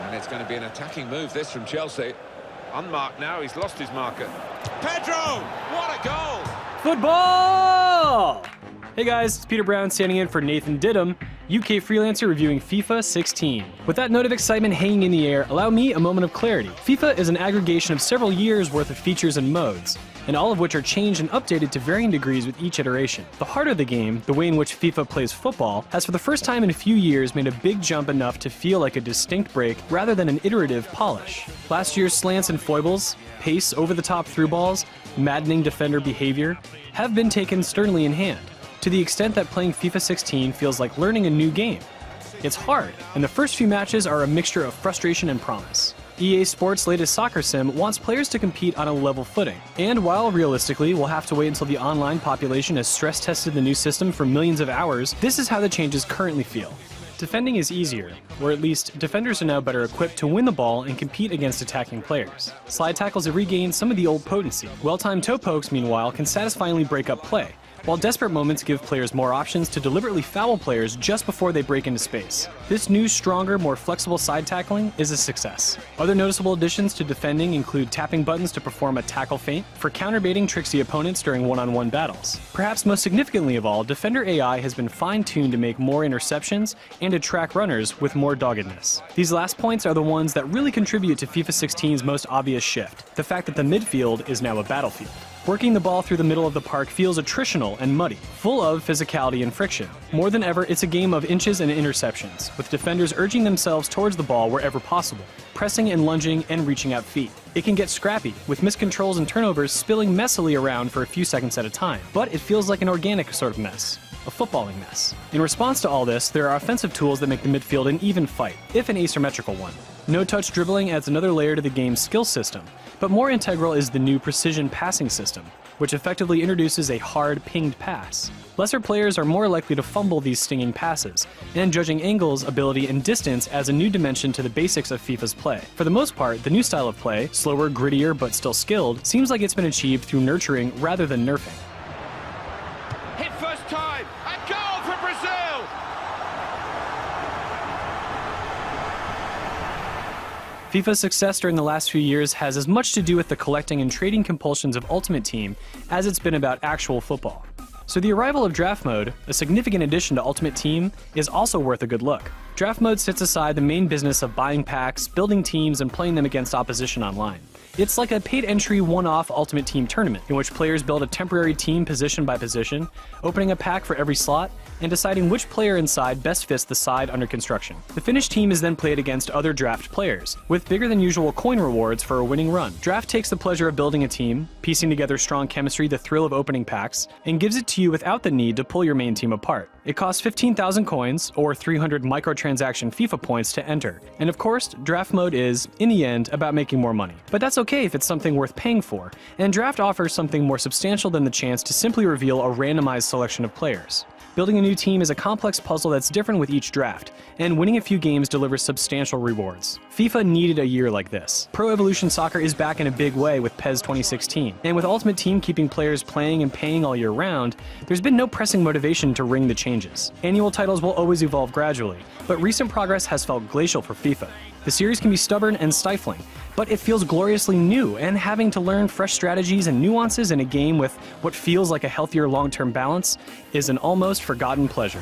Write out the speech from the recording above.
And it's going to be an attacking move, this, from Chelsea. Unmarked now, he's lost his marker. Pedro! What a goal! Football! Hey guys, it's Peter Brown standing in for Nathan Didham, UK freelancer reviewing FIFA 16. With that note of excitement hanging in the air, allow me a moment of clarity. FIFA is an aggregation of several years worth of features and modes, and all of which are changed and updated to varying degrees with each iteration. The heart of the game, the way in which FIFA plays football, has for the first time in a few years made a big jump enough to feel like a distinct break rather than an iterative polish. Last year's slants and foibles, pace, over-the-top through balls, maddening defender behavior, have been taken sternly in hand, to the extent that playing FIFA 16 feels like learning a new game. It's hard, and the first few matches are a mixture of frustration and promise. EA Sports' latest soccer sim wants players to compete on a level footing, and while realistically we'll have to wait until the online population has stress-tested the new system for millions of hours, this is how the changes currently feel. Defending is easier, or at least defenders are now better equipped to win the ball and compete against attacking players. Slide tackles have regained some of the old potency. Well-timed toe pokes, meanwhile, can satisfyingly break up play, while desperate moments give players more options to deliberately foul players just before they break into space. This new, stronger, more flexible side tackling is a success. Other noticeable additions to defending include tapping buttons to perform a tackle feint for counterbaiting tricksy opponents during one-on-one battles. Perhaps most significantly of all, defender AI has been fine-tuned to make more interceptions and to track runners with more doggedness. These last points are the ones that really contribute to FIFA 16's most obvious shift, the fact that the midfield is now a battlefield. Working the ball through the middle of the park feels attritional and muddy, full of physicality and friction. More than ever, it's a game of inches and interceptions, with defenders urging themselves towards the ball wherever possible, pressing and lunging and reaching out feet. It can get scrappy, with miscontrols and turnovers spilling messily around for a few seconds at a time, but it feels like an organic sort of mess. A footballing mess. In response to all this, there are offensive tools that make the midfield an even fight, if an asymmetrical one. No-touch dribbling adds another layer to the game's skill system, but more integral is the new precision passing system, which effectively introduces a hard, pinged pass. Lesser players are more likely to fumble these stinging passes, and judging angles, ability, and distance adds a new dimension to the basics of FIFA's play. For the most part, the new style of play, slower, grittier, but still skilled, seems like it's been achieved through nurturing rather than nerfing. Hit first time, a goal for Brazil! FIFA's success during the last few years has as much to do with the collecting and trading compulsions of Ultimate Team as it's been about actual football. So the arrival of Draft Mode, a significant addition to Ultimate Team, is also worth a good look. Draft Mode sits aside the main business of buying packs, building teams, and playing them against opposition online. It's like a paid-entry one-off Ultimate Team tournament, in which players build a temporary team position by position, opening a pack for every slot, and deciding which player inside best fits the side under construction. The finished team is then played against other draft players, with bigger-than-usual coin rewards for a winning run. Draft takes the pleasure of building a team, piecing together strong chemistry, the thrill of opening packs, and gives it to you without the need to pull your main team apart. It costs 15,000 coins, or 300 microtransaction FIFA points to enter. And of course, Draft Mode is, in the end, about making more money. But that's okay if it's something worth paying for, and Draft offers something more substantial than the chance to simply reveal a randomized selection of players. Building a new team is a complex puzzle that's different with each draft, and winning a few games delivers substantial rewards. FIFA needed a year like this. Pro Evolution Soccer is back in a big way with PES 2016, and with Ultimate Team keeping players playing and paying all year round, there's been no pressing motivation to ring the changes. Annual titles will always evolve gradually, but recent progress has felt glacial for FIFA. The series can be stubborn and stifling, but it feels gloriously new, and having to learn fresh strategies and nuances in a game with what feels like a healthier long-term balance is an almost forgotten pleasure.